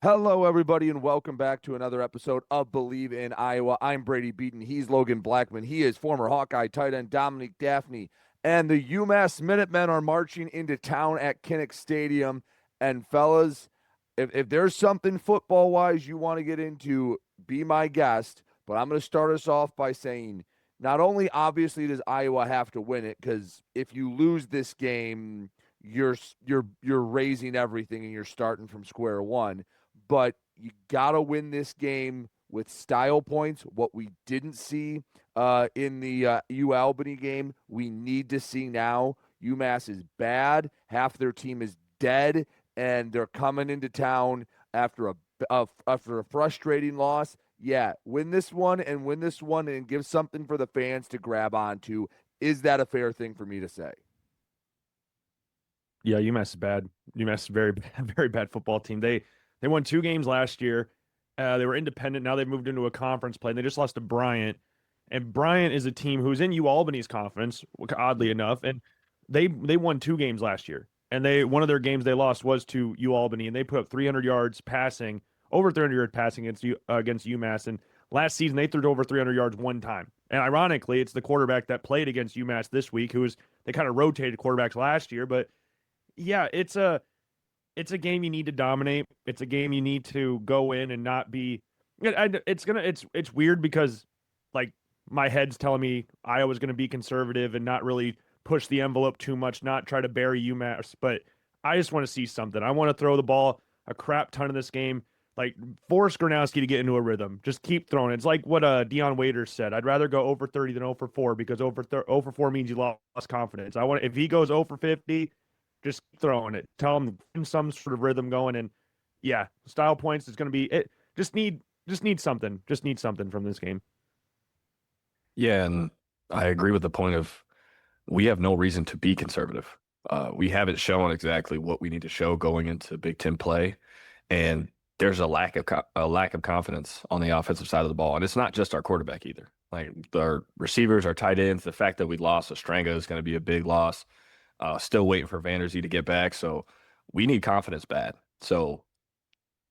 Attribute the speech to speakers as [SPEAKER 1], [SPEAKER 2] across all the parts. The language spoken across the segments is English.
[SPEAKER 1] Hello, everybody, and welcome back to another episode of Bleav in Iowa. I'm Brady Beaton. He's Logan Blackman. He is former Hawkeye tight end Dominic Daphne. And the UMass Minutemen are marching into town at Kinnick Stadium. And, fellas, if there's something football-wise you want to get into, be my guest. But I'm going to start us off by saying not only, obviously, does Iowa have to win it, because if you lose this game, you're raising everything and you're starting from square one, but you got to win this game with style points. What we didn't see in the U Albany game, we need to see now. UMass is bad. Half their team is dead, and they're coming into town after a frustrating loss. Yeah, win this one and give something for the fans to grab onto. Is that a fair thing for me to say?
[SPEAKER 2] Yeah, UMass is bad. UMass is very very bad football team. They won 2 games last year. They were independent. Now they've moved into a conference play. And they just lost to Bryant, and Bryant is a team who's in U Albany's conference, oddly enough, and they won 2 games last year. And they one of their games they lost was to U Albany, and they put up 300 yards passing, over 300 yards passing against UMass. And last season they threw to over 300 yards one time. And ironically, it's the quarterback that played against UMass this week, they kind of rotated quarterbacks last year, but yeah, it's a game you need to dominate. It's a game you need to go in and not be. It's weird because like my head's telling me Iowa's gonna be conservative and not really push the envelope too much, not try to bury UMass. But I just want to see something. I want to throw the ball a crap ton of this game. Like force Gronowski to get into a rhythm. Just keep throwing. It's like what Deion Waiters said. I'd rather go over 30 than 0 for 4 because 0 for 4 means you lost confidence. I want if he goes 0 for 50, just keep throwing it. Tell him some sort of rhythm going, and yeah, style points is going to be it. Just need something. Just need something from this game.
[SPEAKER 3] Yeah, and I agree with the point of we have no reason to be conservative. We haven't shown exactly what we need to show going into Big Ten play, and there's a lack of confidence on the offensive side of the ball, and it's not just our quarterback either. Like our receivers, our tight ends, the fact that we lost Ostrenga is going to be a big loss. Still waiting for Vanderzee to get back, so we need confidence bad. So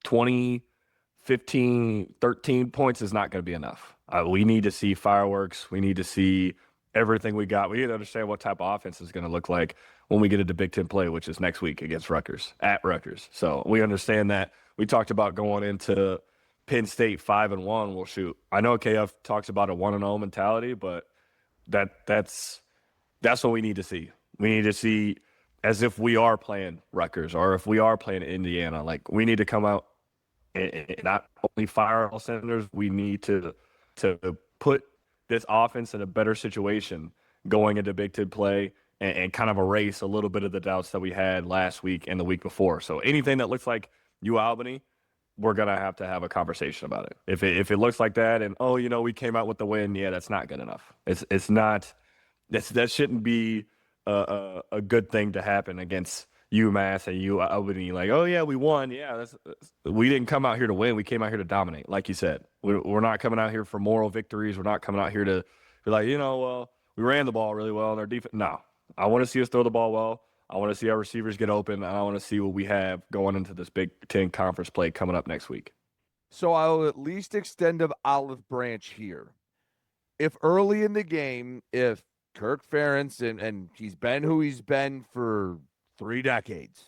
[SPEAKER 3] 20, 15, 13 points is not going to be enough. We need to see fireworks. We need to see everything we got. We need to understand what type of offense is going to look like when we get into Big Ten play, which is next week against Rutgers, at Rutgers. So we understand that. We talked about going into Penn State 5-1. Well, shoot, I know KF talks about a 1-0 mentality, but that's what we need to see. We need to see as if we are playing Rutgers or if we are playing Indiana. Like we need to come out and not only fire all cylinders. We need to put this offense in a better situation going into Big Ten play and kind of erase a little bit of the doubts that we had last week and the week before. So anything that looks like U Albany, we're gonna have to have a conversation about it. If it looks like that and we came out with the win, yeah, that's not good enough. It's not. That shouldn't be a good thing to happen against UMass and U Albany. Like, oh yeah, we won. Yeah, we didn't come out here to win. We came out here to dominate, like you said. We're not coming out here for moral victories. We're not coming out here to be like, well, we ran the ball really well in our defense. No, I want to see us throw the ball well. I want to see our receivers get open. And I want to see what we have going into this Big Ten conference play coming up next week.
[SPEAKER 1] So I'll at least extend an olive branch here. If early in the game, if Kirk Ferentz, and he's been who he's been for 3 decades,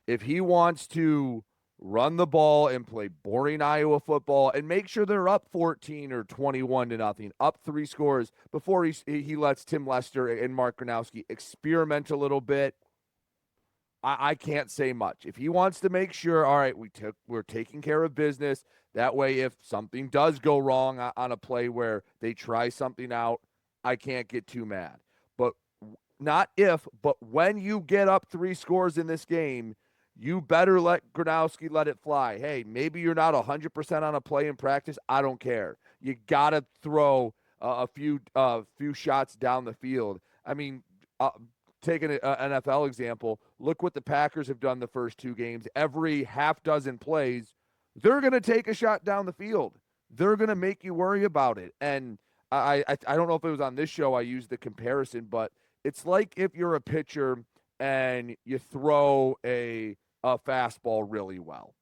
[SPEAKER 1] if he wants to run the ball and play boring Iowa football and make sure they're up 14 or 21-0, up 3 scores before he lets Tim Lester and Mark Gronowski experiment a little bit, I can't say much. If he wants to make sure, all right, we're taking care of business, that way if something does go wrong on a play where they try something out, I can't get too mad. But not if, but when you get up 3 scores in this game, you better let Gronowski let it fly. Hey, maybe you're not 100% on a play in practice. I don't care. You got to throw a few shots down the field. I mean, taking an NFL example, look what the Packers have done the first 2 games. Every half dozen plays, they're going to take a shot down the field. They're going to make you worry about it. And I don't know if it was on this show I used the comparison, but it's like if you're a pitcher and you throw a fastball really well.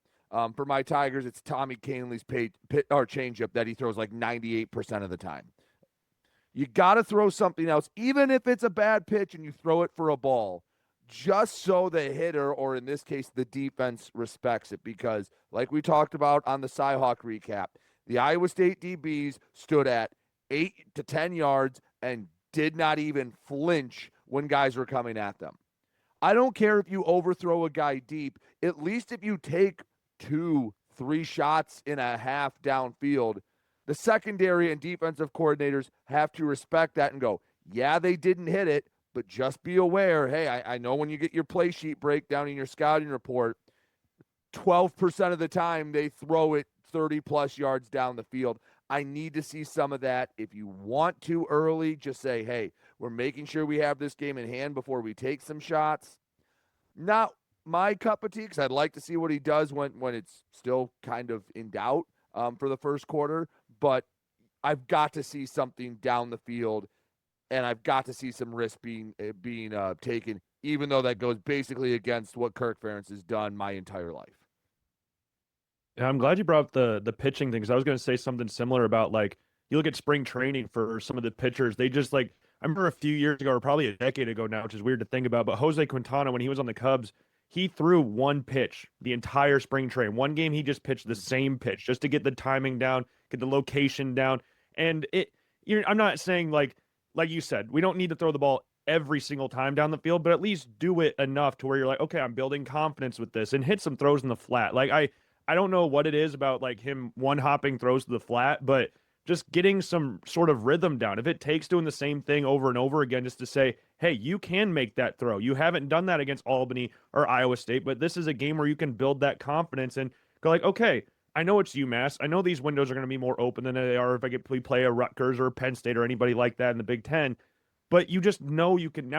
[SPEAKER 1] For my Tigers, it's Tommy Kahnle's changeup that he throws like 98% of the time. You got to throw something else, even if it's a bad pitch and you throw it for a ball, just so the hitter, or in this case, the defense, respects it. Because, like we talked about on the Cyhawk recap, the Iowa State DBs stood at 8 to 10 yards and did not even flinch when guys were coming at them. I don't care if you overthrow a guy deep. At least if you take 2-3 shots in a half downfield, the secondary and defensive coordinators have to respect that and go, yeah, they didn't hit it, but just be aware, hey, I know when you get your play sheet breakdown in your scouting report, 12% of the time they throw it 30-plus yards down the field. I need to see some of that. If you want to early, just say, hey, we're making sure we have this game in hand before we take some shots. Not my cup of tea, because I'd like to see what he does when it's still kind of in doubt for the first quarter. But I've got to see something down the field, and I've got to see some risk being taken, even though that goes basically against what Kirk Ferentz has done my entire life.
[SPEAKER 2] Yeah, I'm glad you brought up the pitching thing, because I was going to say something similar about, like, you look at spring training for some of the pitchers. They just, like, I remember a few years ago, or probably a decade ago now, which is weird to think about, but Jose Quintana, when he was on the Cubs, he threw one pitch the entire spring train. One game he just pitched the same pitch just to get the timing down, get the location down. And I'm not saying, like you said, we don't need to throw the ball every single time down the field, but at least do it enough to where you're like, okay, I'm building confidence with this, and hit some throws in the flat. Like, I don't know what it is about, like, him one-hopping throws to the flat, but just getting some sort of rhythm down. If it takes doing the same thing over and over again just to say, hey, you can make that throw. You haven't done that against Albany or Iowa State, but this is a game where you can build that confidence and go like, okay, I know it's UMass. I know these windows are going to be more open than they are if we play a Rutgers or a Penn State or anybody like that in the Big Ten. But you just know you can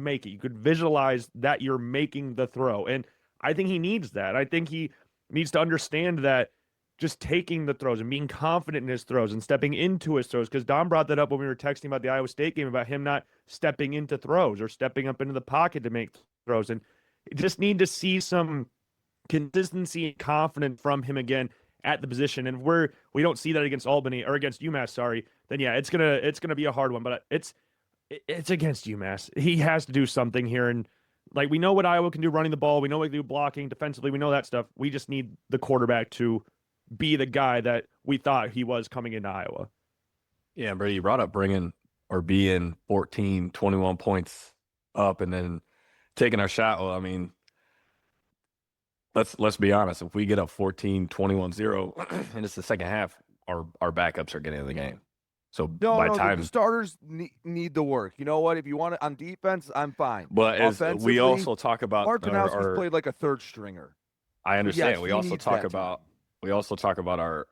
[SPEAKER 2] make it. You could visualize that you're making the throw. And I think he needs that. I think he needs to understand that just taking the throws and being confident in his throws and stepping into his throws. Because Don brought that up when we were texting about the Iowa State game, about him not stepping into throws or stepping up into the pocket to make throws. And just need to see some consistency and confidence from him again at the position. And if we don't see that against Albany or against UMass, then yeah, it's gonna be a hard one. But it's against UMass. He has to do something here. And, like, we know what Iowa can do running the ball. We know what they do blocking defensively. We know that stuff. We just need the quarterback to be the guy that we thought he was coming into Iowa.
[SPEAKER 3] Yeah, Brady, you brought up being 14, 21 points up and then taking our shot. Well, I mean, let's be honest. If we get up 14, 21-0 and it's the second half, our backups are getting in the game. So
[SPEAKER 1] the starters need the work. You know what? If you want it on defense, I'm fine.
[SPEAKER 3] But as we also talk about
[SPEAKER 1] Martinowski's played like a third stringer.
[SPEAKER 3] I understand.
[SPEAKER 1] Yes,
[SPEAKER 3] we also talk about our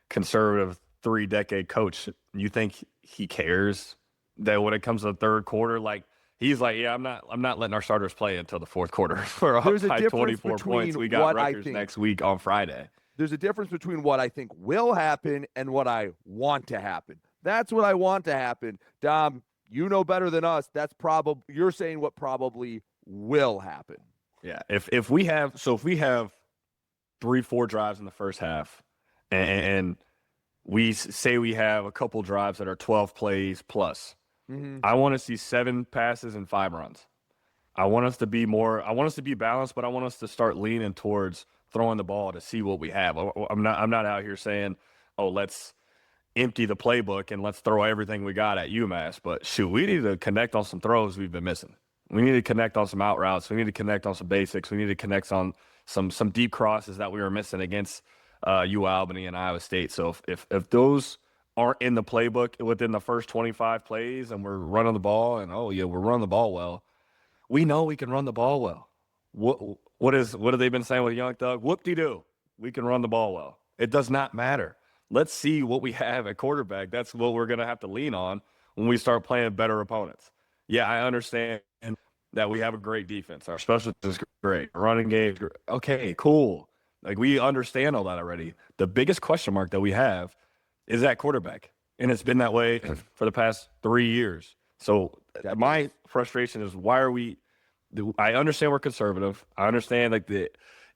[SPEAKER 3] conservative 3-decade coach. You think he cares that when it comes to the third quarter, like, he's like, yeah, I'm not letting our starters play until the fourth quarter for
[SPEAKER 1] There's a
[SPEAKER 3] high
[SPEAKER 1] difference
[SPEAKER 3] 24
[SPEAKER 1] between
[SPEAKER 3] points. We got
[SPEAKER 1] what
[SPEAKER 3] Rutgers next week on Friday.
[SPEAKER 1] There's a difference between what I think will happen and what I want to happen. That's what I want to happen. Dom, you know better than us. You're saying what probably will happen.
[SPEAKER 3] Yeah. If we have 3-4 drives in the first half, and we say we have a couple drives that are 12 plays plus, I want to see 7 passes and 5 runs. I want us to be balanced, but I want us to start leaning towards throwing the ball to see what we have. I'm not out here saying, oh, let's empty the playbook and let's throw everything we got at UMass. But shoot, we need to connect on some throws we've been missing. We need to connect on some out routes. We need to connect on some basics. We need to connect on some deep crosses that we were missing against Albany and Iowa State. So if those aren't in the playbook within the first 25 plays and we're running the ball and, oh, yeah, we're running the ball well, we know we can run the ball well. What have they been saying with Young Thug? Whoop-de-doo. We can run the ball well. It does not matter. Let's see what we have at quarterback. That's what we're going to have to lean on when we start playing better opponents. Yeah, I understand that we have a great defense. Our special is great. Our running game is great. Okay, cool. Like, we understand all that already. The biggest question mark that we have is at quarterback, and it's been that way for the past 3 years. So my frustration is, why are we – I understand we're conservative. I understand, like,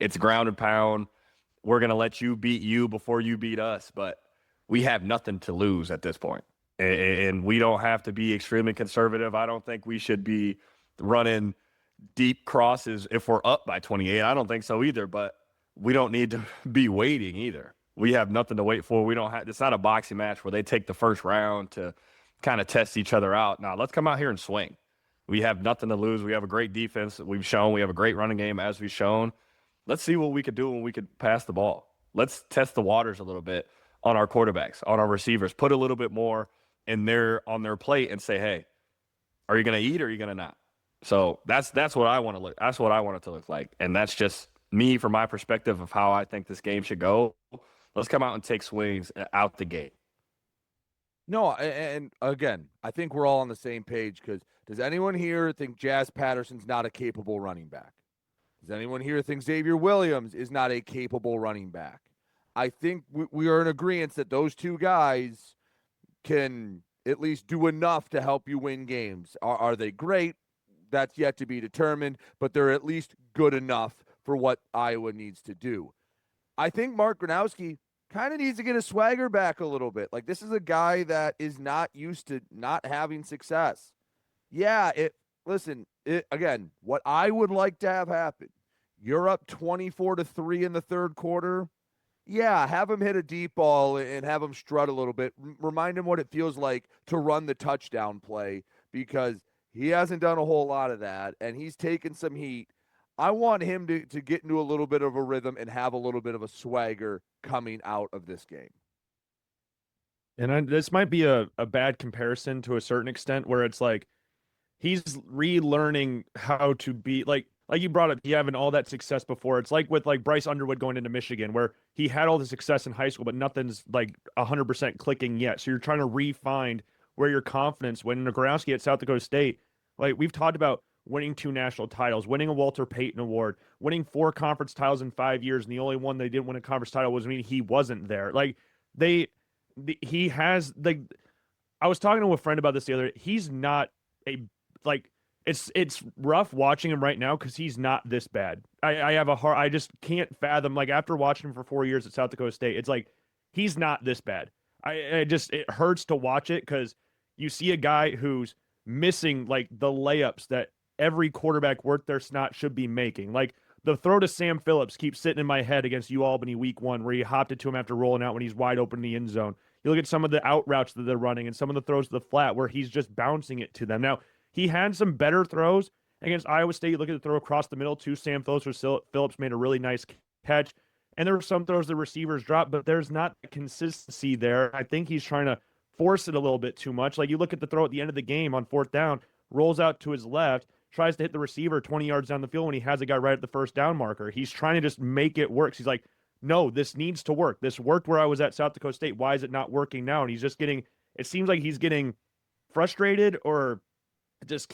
[SPEAKER 3] it's ground and pound. we're going to let you beat you before you beat us. But we have nothing to lose at this point. And we don't have to be extremely conservative. I don't think we should be running deep crosses if we're up by 28. I don't think so either, but we don't need to be waiting either. We have nothing to wait for. We don't have, it's not a boxing match where they take the first round to kind of test each other out. Now, let's come out here and swing. We have nothing to lose. We have a great defense that we've shown. We have a great running game as we've shown. Let's see what we could do when we could pass the ball. Let's test the waters a little bit on our quarterbacks, on our receivers. Put a little bit more in on their plate and say, hey, are you going to eat or are you going to not? So that's what I want to look. That's what I want it to look like. And that's just me from my perspective of how I think this game should go. Let's come out and take swings out the gate.
[SPEAKER 1] No, and again, I think we're all on the same page because does anyone here think Jazz Patterson's not a capable running back? Does anyone here think Xavier Williams is not a capable running back? I think we are in agreement that those two guys can at least do enough to help you win games. Are they great? That's yet to be determined, but they're at least good enough for what Iowa needs to do. I think Mark Gronowski kind of needs to get his swagger back a little bit. Like, this is a guy that is not used to not having success. Yeah, again, what I would like to have happen, you're up 24-3 in the third quarter. Yeah, have him hit a deep ball and have him strut a little bit. Remind him what it feels like to run the touchdown play because he hasn't done a whole lot of that, and he's taken some heat. I want him to get into a little bit of a rhythm and have a little bit of a swagger coming out of this game.
[SPEAKER 2] And this might be a bad comparison to a certain extent where it's like he's relearning how to be like you brought up, he having all that success before. It's like with like Bryce Underwood going into Michigan where he had all the success in high school, but nothing's like 100% clicking yet. So you're trying to refine where your confidence when Nagurowski at South Dakota State, like we've talked about winning 2 national titles, winning a Walter Payton Award, winning 4 conference titles in 5 years, and the only one they didn't win a conference title was he wasn't there. Like he has like I was talking to a friend about this the other day. He's not a like it's rough watching him right now because he's not this bad. I just can't fathom like after watching him for 4 years at South Dakota State, it's like he's not this bad. It hurts to watch it because you see a guy who's missing like the layups that every quarterback worth their snot should be making. Like the throw to Sam Phillips keeps sitting in my head against UAlbany week 1 where he hopped it to him after rolling out when he's wide open in the end zone. You look at some of the out routes that they're running and some of the throws to the flat where he's just bouncing it to them. Now, he had some better throws against Iowa State. You look at the throw across the middle to Sam Phillips where Phillips made a really nice catch. And there were some throws the receivers dropped, but there's not consistency there. I think he's trying to force it a little bit too much. Like you look at the throw at the end of the game on 4th down, rolls out to his left, tries to hit the receiver 20 yards down the field when he has a guy right at the first down marker. He's trying to just make it work. He's like, no, this needs to work. This worked where I was at South Dakota State. Why is it not working now? And he's just getting, it seems like he's getting frustrated or he's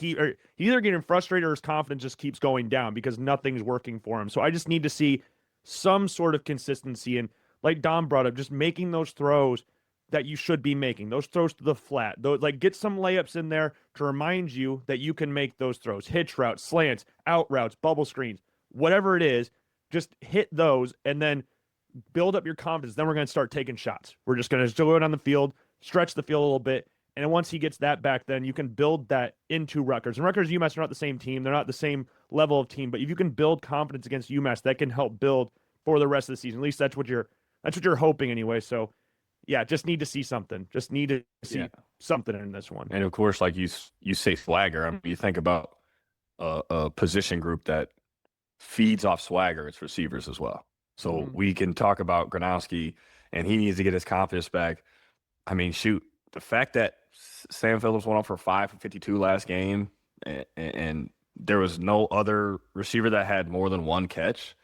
[SPEAKER 2] either getting frustrated or his confidence just keeps going down because nothing's working for him. So I just need to see some sort of consistency. And like Dom brought up, just making those throws that you should be making, those throws to the flat, those, like get some layups in there to remind you that you can make those throws, hitch routes, slants, out routes, bubble screens, whatever it is, just hit those and then build up your confidence. Then we're going to start taking shots. We're just going to go it on the field, stretch the field a little bit. And then once he gets that back, then you can build that into Rutgers. And Rutgers and UMass are not the same team. They're not the same level of team. But if you can build confidence against UMass, that can help build for the rest of the season. At least that's what you're hoping anyway. So yeah, just need to see something. Just need to see something in this one.
[SPEAKER 3] And of course, like you say swagger. I mean, you think about a position group that feeds off swagger, it's receivers as well. So we can talk about Gronowski, and he needs to get his confidence back. I mean, shoot, the fact that Sam Phillips went off for 5 for 52 last game, and there was no other receiver that had more than 1 catch.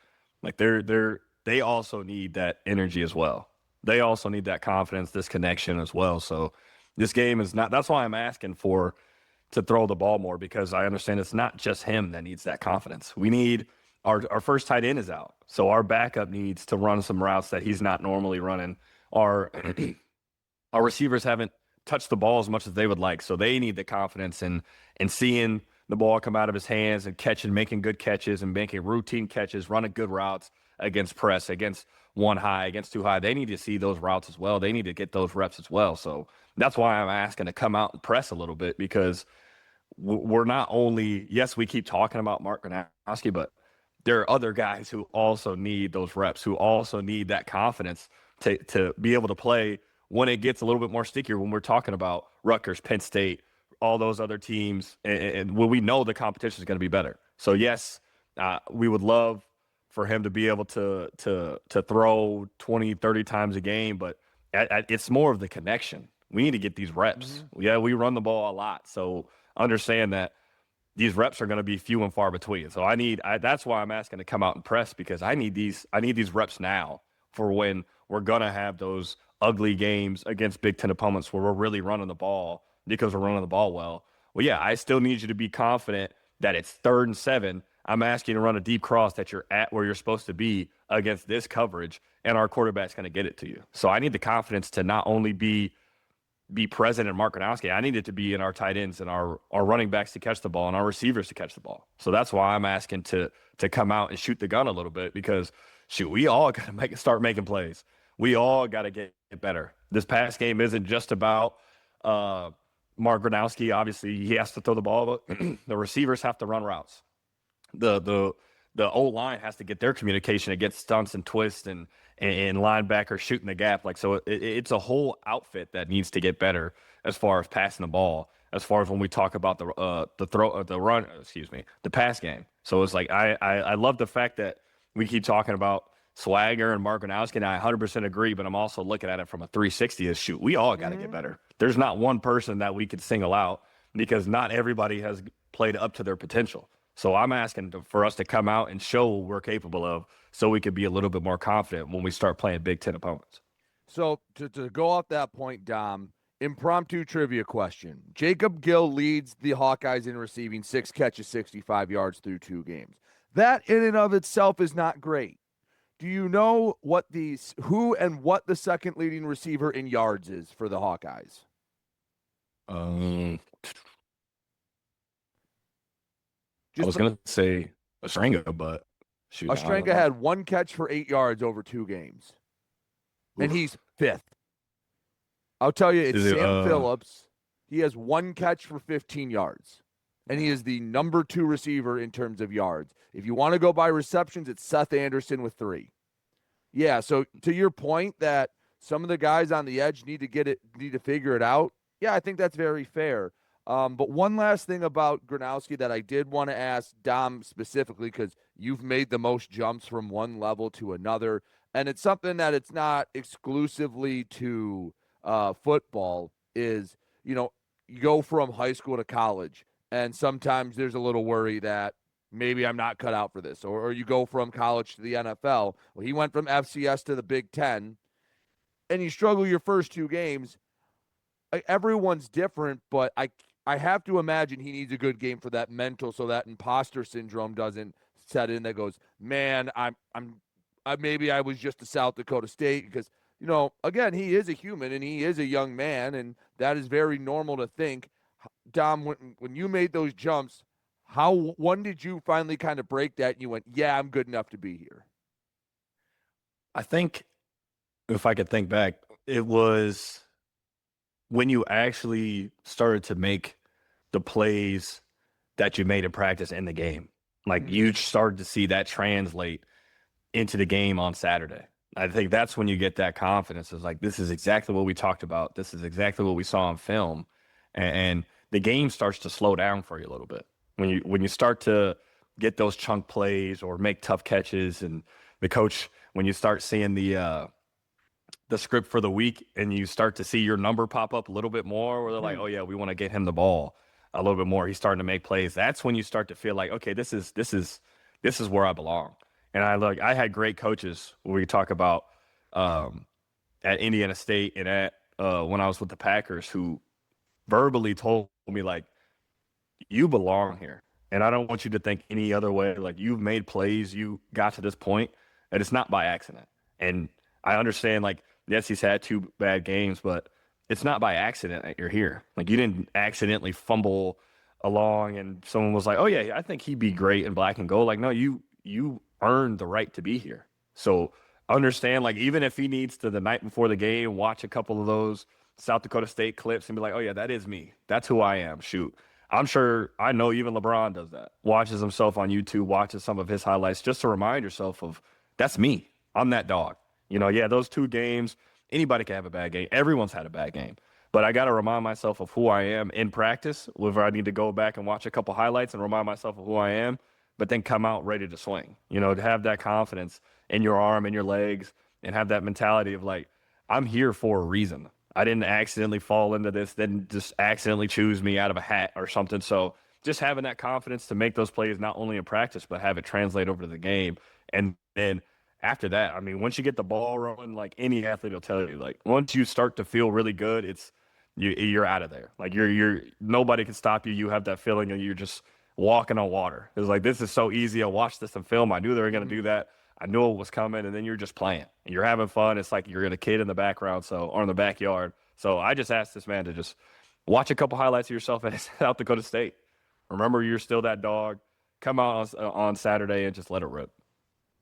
[SPEAKER 3] Like they also need that energy as well. They also need that confidence, this connection as well. So this game is not. That's why I'm asking to throw the ball more, because I understand it's not just him that needs that confidence. We need our first tight end is out, so our backup needs to run some routes that he's not normally running. Our receivers haven't touched the ball as much as they would like, so they need the confidence and seeing the ball come out of his hands and making good catches and making routine catches, running good routes against press, against one high, against two high. They need to see those routes as well. They need to get those reps as well. So that's why I'm asking to come out and press a little bit, because we're not only, yes, we keep talking about Mark Gronowski, but there are other guys who also need those reps, who also need that confidence to be able to play when it gets a little bit more stickier, when we're talking about Rutgers, Penn State, all those other teams, and when we know the competition is going to be better. So yes, we would love for him to be able to throw 20, 30 times a game, but it's more of the connection. We need to get these reps. Mm-hmm. Yeah, we run the ball a lot, so understand that these reps are going to be few and far between. So that's why I'm asking to come out and press, because I need these reps now for when we're going to have those ugly games against Big Ten opponents where we're really running the ball because we're running the ball well. Well, yeah, I still need you to be confident that it's 3rd and 7. I'm asking you to run a deep cross that you're at where you're supposed to be against this coverage, and our quarterback's going to get it to you. So I need the confidence to not only be present in Mark Gronowski, I need it to be in our tight ends and our running backs to catch the ball and our receivers to catch the ball. So that's why I'm asking to come out and shoot the gun a little bit, because shoot, we all got to start making plays. We all got to get better. This past game isn't just about Mark Gronowski. Obviously, he has to throw the ball, but the receivers have to run routes. The O-line has to get their communication against stunts and twists and linebackers shooting the gap. Like, so it's a whole outfit that needs to get better as far as passing the ball, as far as when we talk about the pass game. So it's like, I love the fact that we keep talking about swagger and Mark Gronowski, and I 100% agree, but I'm also looking at it from a 360 as shoot. We all got to get better. There's not one person that we could single out, because not everybody has played up to their potential. So I'm asking for us to come out and show what we're capable of, so we could be a little bit more confident when we start playing Big Ten opponents.
[SPEAKER 1] So to go off that point, Dom, impromptu trivia question. Jacob Gill leads the Hawkeyes in receiving, 6 catches, 65 yards through 2 games. That in and of itself is not great. Do you know who and what the second leading receiver in yards is for the Hawkeyes?
[SPEAKER 3] I was going to say Ostrenga, but shoot.
[SPEAKER 1] Ostrenga had 1 catch for 8 yards over 2 games. And he's 5th. I'll tell you, it's Sam Phillips. He has 1 catch for 15 yards. And he is the number 2 receiver in terms of yards. If you want to go by receptions, it's Seth Anderson with 3. Yeah, so to your point that some of the guys on the edge need to figure it out, yeah, I think that's very fair. But one last thing about Gronowski that I did want to ask Dom specifically, because you've made the most jumps from one level to another, and it's something that it's not exclusively to football, is, you go from high school to college, and sometimes there's a little worry that maybe I'm not cut out for this, or you go from college to the NFL. Well, he went from FCS to the Big Ten, and you struggle your first 2 games. Everyone's different, but I have to imagine he needs a good game for that mental, so that imposter syndrome doesn't set in. That goes, man, maybe I was just a South Dakota State, because again, he is a human and he is a young man, and that is very normal to think. Dom, when you made those jumps, when did you finally kind of break that and you went, yeah, I'm good enough to be here?
[SPEAKER 3] I think, if I could think back, it was when you actually started to make the plays that you made in practice in the game. Like, you started to see that translate into the game on Saturday. I think that's when you get that confidence. It's like, this is exactly what we talked about. This is exactly what we saw on film. And the game starts to slow down for you a little bit. When you start to get those chunk plays or make tough catches, and the coach, when you start seeing the script for the week and you start to see your number pop up a little bit more, where they're like, oh yeah, we want to get him the ball a little bit more. He's starting to make plays. That's when you start to feel like, okay, this is where I belong. And I had great coaches when we talk about at Indiana State and at when I was with the Packers, who verbally told me, like, you belong here. And I don't want you to think any other way. Like, you've made plays, you got to this point, and it's not by accident. And I understand, like, yes, he's had 2 bad games, but it's not by accident that you're here. Like, you didn't accidentally fumble along and someone was like, oh yeah, I think he'd be great in black and gold. Like, no, you earned the right to be here. So understand, like, even if he needs to the night before the game, watch a couple of those South Dakota State clips and be like, oh, yeah, that is me. That's who I am. Shoot. I'm sure I know even LeBron does that. Watches himself on YouTube, watches some of his highlights just to remind yourself of that's me. I'm that dog. Yeah, those 2 games, anybody can have a bad game. Everyone's had a bad game. But I got to remind myself of who I am in practice, whether I need to go back and watch a couple highlights and remind myself of who I am, but then come out ready to swing. To have that confidence in your arm and your legs and have that mentality of like, I'm here for a reason. I didn't accidentally fall into this, then just accidentally choose me out of a hat or something. So just having that confidence to make those plays, not only in practice, but have it translate over to the game. And then after that, I mean, once you get the ball rolling, like any athlete will tell you, like once you start to feel really good, you're out of there. Like you're nobody can stop you. You have that feeling and you're just walking on water. It's like, this is so easy. I watched this in film. I knew they were going to do that. I knew it was coming, and then you're just playing and you're having fun. It's like you're in a kid in the background, or in the backyard. So I just asked this man to just watch a couple highlights of yourself at South Dakota State. Remember, you're still that dog. Come out on Saturday and just let it rip.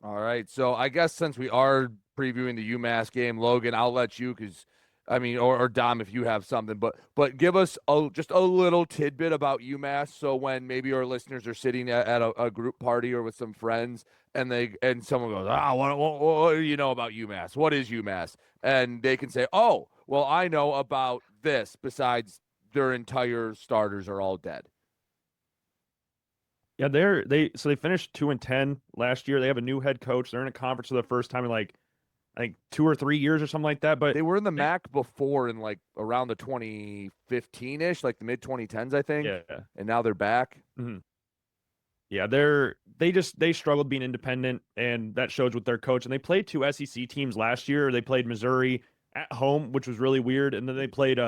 [SPEAKER 1] All right. So I guess since we are previewing the UMass game, Logan, I'll let you because I mean, or Dom, if you have something, but give us just a little tidbit about UMass. So when maybe our listeners are sitting at a group party or with some friends, and someone goes, what do you know about UMass? What is UMass? And they can say, oh, well, I know about this. Besides, their entire starters are all dead.
[SPEAKER 2] Yeah, they finished 2-10 last year. They have a new head coach. They're in a conference for the first time in like I think 2 or 3 years or something like that. But
[SPEAKER 1] they were in the MAC before in like around the 2015-ish, like the mid 2010s, I think.
[SPEAKER 2] Yeah.
[SPEAKER 1] And now they're back.
[SPEAKER 2] Mm-hmm. Yeah, they struggled being independent, and that shows with their coach. And they played 2 SEC teams last year. They played Missouri at home, which was really weird, and then they played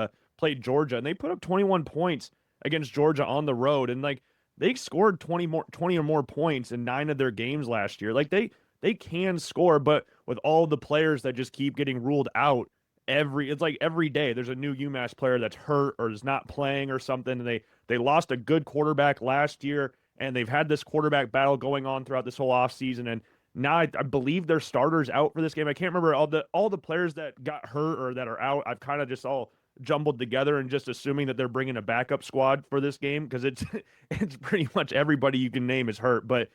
[SPEAKER 2] Georgia, and they put up 21 points against Georgia on the road, and like they scored 20 or more points in 9 of their games last year. Like they can score, but with all the players that just keep getting ruled out it's like every day there's a new UMass player that's hurt or is not playing or something. And they lost a good quarterback last year, and they've had this quarterback battle going on throughout this whole offseason. And now I Bleav their starters out for this game. I can't remember all the players that got hurt or that are out. I've kind of just all jumbled together and just assuming that they're bringing a backup squad for this game because it's pretty much everybody you can name is hurt. But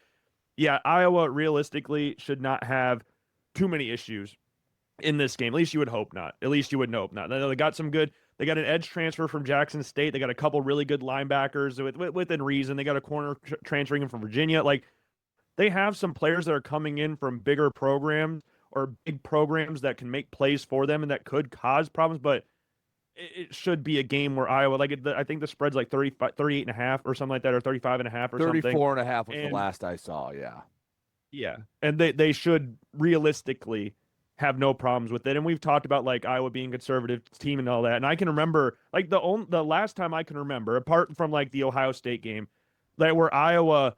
[SPEAKER 2] yeah, Iowa realistically should not have too many issues in this game. At least you would hope not. At least you would hope not. They got they got an edge transfer from Jackson State. They got a couple really good linebackers within reason. They got a corner transferring from Virginia. Like they have some players that are coming in from bigger programs or big programs that can make plays for them and that could cause problems. But it should be a game where Iowa, I think the spread's like 38.5 or something like that, or 35.5 or something.
[SPEAKER 1] 34.5 was the last I saw. Yeah.
[SPEAKER 2] Yeah. And they should realistically have no problems with it. And we've talked about like Iowa being a conservative team and all that. And I can remember like the last time I can remember, apart from like the Ohio State game, that where Iowa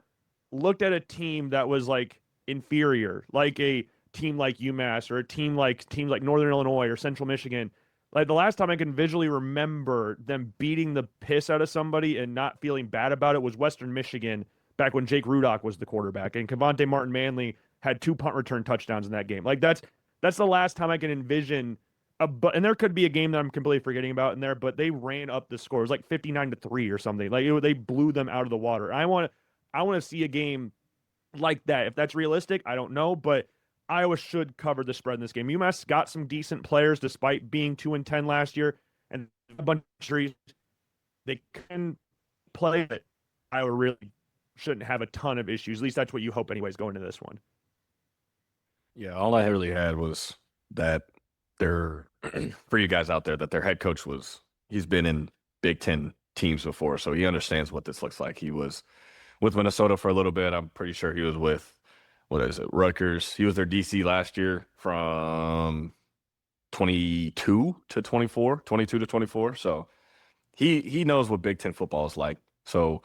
[SPEAKER 2] looked at a team that was like inferior, like a team like UMass or teams like Northern Illinois or Central Michigan. Like the last time I can visually remember them beating the piss out of somebody and not feeling bad about it was Western Michigan back when Jake Rudock was the quarterback and Cavante Martin-Manley had 2 punt return touchdowns in that game. Like that's the last time I can envision and there could be a game that I'm completely forgetting about in there, but they ran up the score. It was like 59-3 or something. Like they blew them out of the water. I want to see a game like that. If that's realistic, I don't know, but Iowa should cover the spread in this game. UMass got some decent players despite being 2-10 last year and a bunch of injuries. They can play, but Iowa really shouldn't have a ton of issues. At least that's what you hope anyways going into this one.
[SPEAKER 3] Yeah, all I really had was that for you guys out there, that their head coach he's been in Big Ten teams before, so he understands what this looks like. He was with Minnesota for a little bit. I'm pretty sure he was with, Rutgers. He was their DC last year from 22 to 24. So he knows what Big Ten football is like. So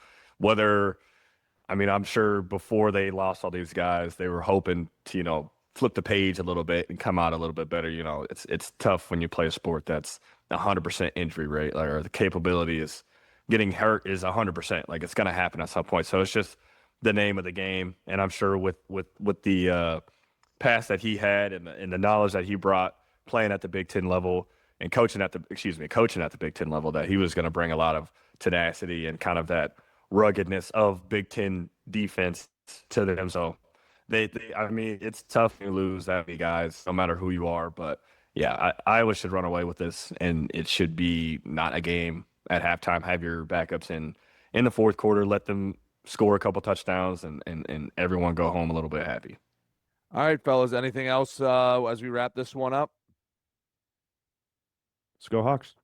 [SPEAKER 3] I'm sure before they lost all these guys, they were hoping to, flip the page a little bit and come out a little bit better. It's tough when you play a sport that's 100% injury rate, or the capability is getting hurt is 100%. Like it's going to happen at some point. So it's just the name of the game. And I'm sure with the past that he had and the knowledge that he brought playing at the Big Ten level and coaching at the Big Ten level, that he was going to bring a lot of tenacity and kind of that ruggedness of Big Ten defense to them. So I mean, it's tough to lose that many guys, no matter who you are. But yeah, Iowa should run away with this, and it should be not a game at halftime. Have your backups in the fourth quarter, let them score a couple touchdowns, and everyone go home a little bit happy.
[SPEAKER 1] All right, fellas. Anything else as we wrap this one up?
[SPEAKER 2] Let's go Hawks.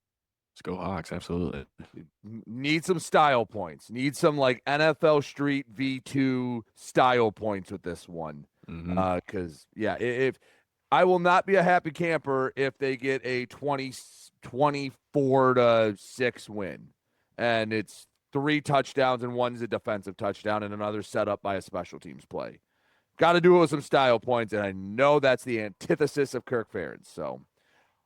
[SPEAKER 3] Let's go Hawks, absolutely.
[SPEAKER 1] Need some style points. Need some like NFL Street V2 style points with this one. Because if I will not be a happy camper if they get a 24-6 win, and it's 3 touchdowns and one's a defensive touchdown and another set up by a special teams play. Got to do it with some style points, and I know that's the antithesis of Kirk Ferentz. So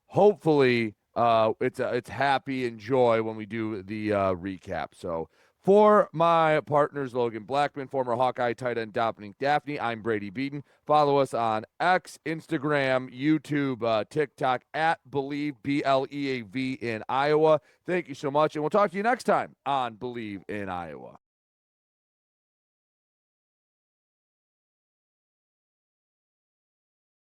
[SPEAKER 1] hopefully it's happy and joy when we do the recap. So for my partners, Logan Blackman, former Hawkeye tight end Dominic Daphne, I'm Brady Beaton. Follow us on X, Instagram, YouTube, TikTok at Bleav, BLEAV in Iowa. Thank you so much, and we'll talk to you next time on Bleav in Iowa.